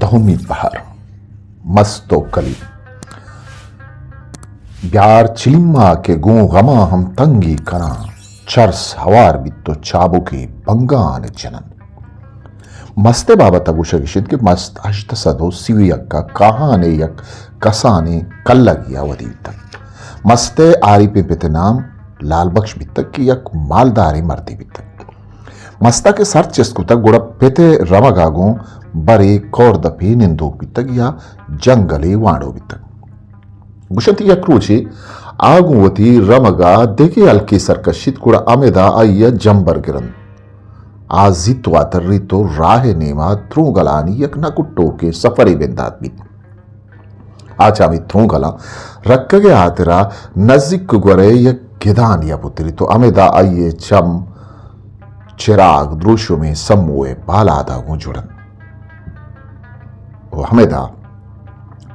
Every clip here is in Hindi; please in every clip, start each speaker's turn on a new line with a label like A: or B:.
A: दहुमी पहर मस्तो कली ब्यार चिलिम्मा के गूं गमा हम तंगी करा चर्स हवार बित्तो चाबुकी बंगान जनन मस्ते बाबत अगुशगिशित के मस्त अष्ट सदो सिवियक्का कहाने यक कसाने कल्लगिया वदी तक मस्ते आरी पे पिते नाम लाल बख्श बितक की यक मालदारी मर्दी बितक मस्ता के सर चिस्कुतक गुड़ा पिते रमगागों बरे कौर दपी निंदो बितक या जंगले वाणो बितक गुशंती यक्रूची आगुवती रमगा देखे अलकी सरकशित कुड़ा अमेदा आइया जंबर गिरन आजित्वा तर्री तो राह नेमा त्रुगलानी यक नकुट्टो के सफरी बिंदात भी आचामी त्रुगला रक्क के आतरा नजिक गुरे यक गिदान या पुत्री तो अमेदा आइये चम चिराग द्रुशो में सम्मुए बालादा गुंजुड़न वो हमेदा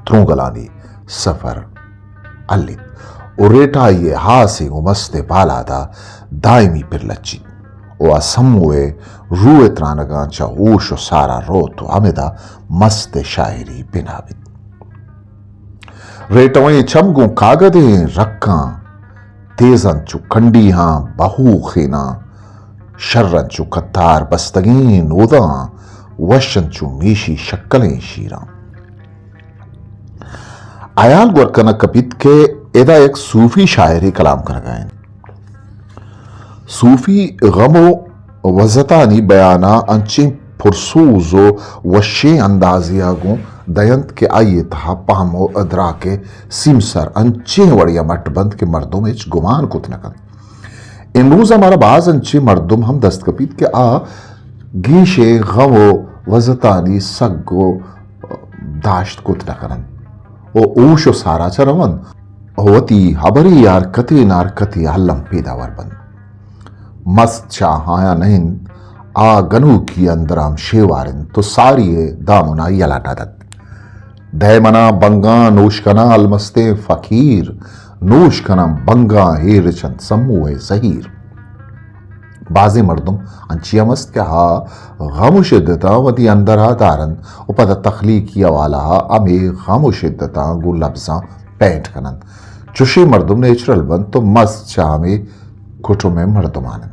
A: त्रुगलानी सफर अल्लित उरेटा ये हासे मस्ते बालादा दायमी पिरलच्ची ओ असम्मुए रूए त्रानगांचा ऊशो सारा रोतो अमेदा मस्ते शायरी बिनाबित रेटवें चमगु कागदे रक्का तेजंचु कंडीहा बहु खेना शर्रंचु कत्तार बस्तगीन उदा वशंचु मीशी शक्कलें शीरा आयाल गुरकना कपित के एदा एक सूफी शायरी कलाम कर गए सूफी गमो वजतानी बयाना अंचे पुरसूजो वशे अंदाजियागो दयंत के आइए था पामो अदरा के सिमसर अंचे वड़िया मटबंद के मर्दों में गुमान कुत नकन इमरूज हमारा बाज अंचे मर्दुम हम दस्तकपीत के आ गीशे गमो वजतानी सग्गो दाश्त कुत नकन ओ ऊशो सारा चरवन होती हबरी यार कती हल्लम पैदावार बंद मस्त चाहाया नहीं आ गनु की अंदराम शेवारिन तो सारी दामुना यलाटा दत दयमना बंगा नूशकना अलमस्ते फकीर नूशकना बंगा हेर चंद समूह जहीर बाजे मर्दुम अंचिया मस्त क्या हा गम शिद्दता वती अंदरा दारन उपद तखलीकिया वाला अमे गम शिद्दता गु लफ्जा पैंट कनन चुशे मर्दुम नेचुरल बन तो मस्त चाह में कुटुम में मर्दुमानन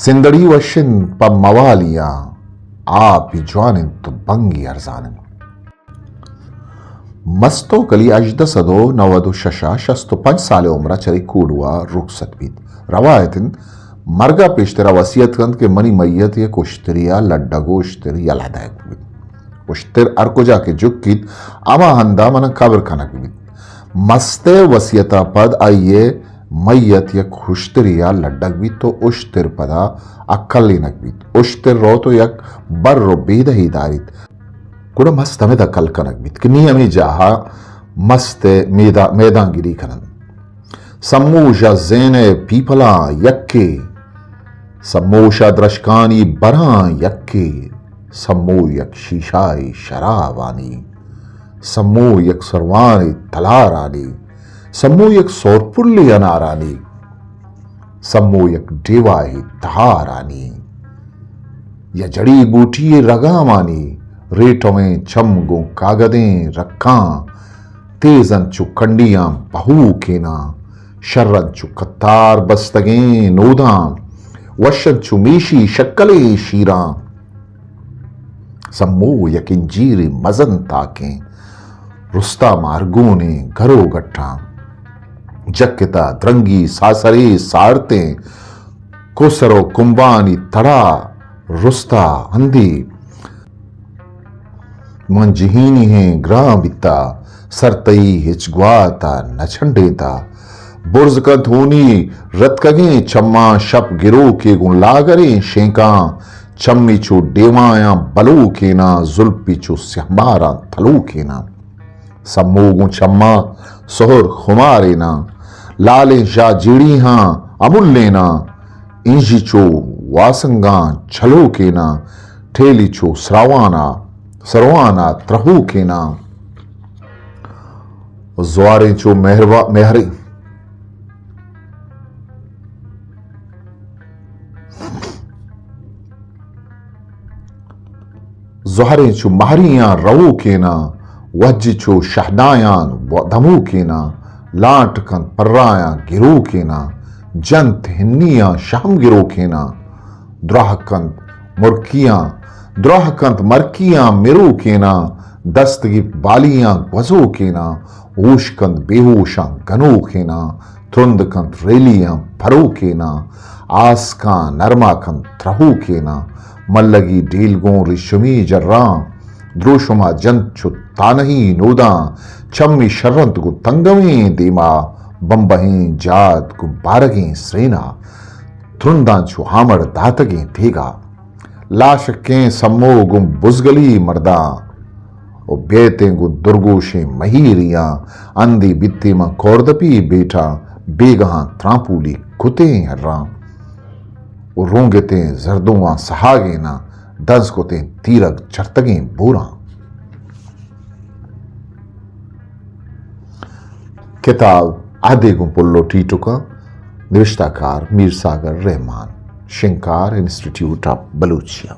A: सिंदड़ी वशिन प मवालिया आप ही ज्वानिन तो बंगी अर्जानन मस्तो कली अजद सदो नवदो शशा शस्तो 5 साले उम्र चरी कूडुआ रुखसत बीत रवायतिन मरगा पेशतरा वसीयत कंद के मनी मैयत ये कुश्तरिया लड्डा गोश्तर यलादायक बीत कुश्तर अर्कुजा के जुक्कित अमा हंदा मन कब्र खनक बीत मस्ते वसीयता पद आइये मैयत यक खुश्तरिया लड्डक बीत तो उश्तर पदा अक्कली नक बीत उश्तर रो तो यक बर्रो बेद ही दारित कुड़ा मस्त हमें दकल कनक बीत कि नी हमें जाहा मस्ते मैदांगिरी खनन सम्मूशा ज़ेने पीपला यक्के सम्मूशा द्रशकानी बरा यक्के सम्मू यक शीशाई शरावानी सम्मू यक सरवानी तलारानी सम्मू यक सोरपुल्ली अनारानी सम्मू यक डेवाही तहारानी या जड़ी बूटी रगामानी रेटों में चमगो कागदें रक्का तेजन चु कंडियां बहु केना शर्रन चु कत्तार बस्तगें नोदां वशन चु मीशी शक्कले शीरा सम्मू यकिन जीरी मजन ताकें रुस्ता मार्गों ने घरो गट्ठा जक्किता द्रंगी सासरे सारते कोसरो कुंबानी तड़ा रुस्ता अंधी मंजहीनी है ग्रां बिता सरतई हिचगवाता नछंडेता बुर्ज का धोनी रतकगे चम्मा शप गिरो के गुण लागरे शेंका चम्मी चो डेवाया बलो केना जुल्पी चो स्यमारा थलो केना सम्मोगु चम्मा सोहर खुमारे ना लाले जा जीड़ी हां अमुल लेना इंजी चो वासंगा छलो केना ठेली चो सरवाना त्रहू केना ज़्वारे चो मेहरी ज़ुहरें चु महरियां रवू केना वज्ज चु शहदायान धमू केना लाट कंत पर्रायां गिरू केना जंत हिन्नियां शाम गिरो केना द्रोहकंत मरकियां मिरू केना दस्तगी बालियां वजू केना ऊशकंत बेहोशां गनू केना तुंदकंत रेलियां भरू केना आसकां नरमाकंत त्रहू केना मल्लगी डीलगों रिशमी जर्रा द्रोशुमा जंतु तानही नोदा चम्मी शर्रंत गु तंगवें दीमा बंबही जात गु बारगें श्रेना त्रुंदा छु हामड़ दातगें देगा लाश के सम्मो गु बुजगली मर्दा ओ बेते गु दुर्गोशे महीरिया अंधी बित्ती में कौरदपी बेटा बेगहा त्रापूली कुते हर्रा रोंगते जरदुआ सहागे ना दस कोते तीरक चरतगे बोरा। किताब आधे गुपुल्लो टीटुका, निविष्टाकार मीर सागर रहमान, शिंकार इंस्टीट्यूट ऑफ बलूचिया।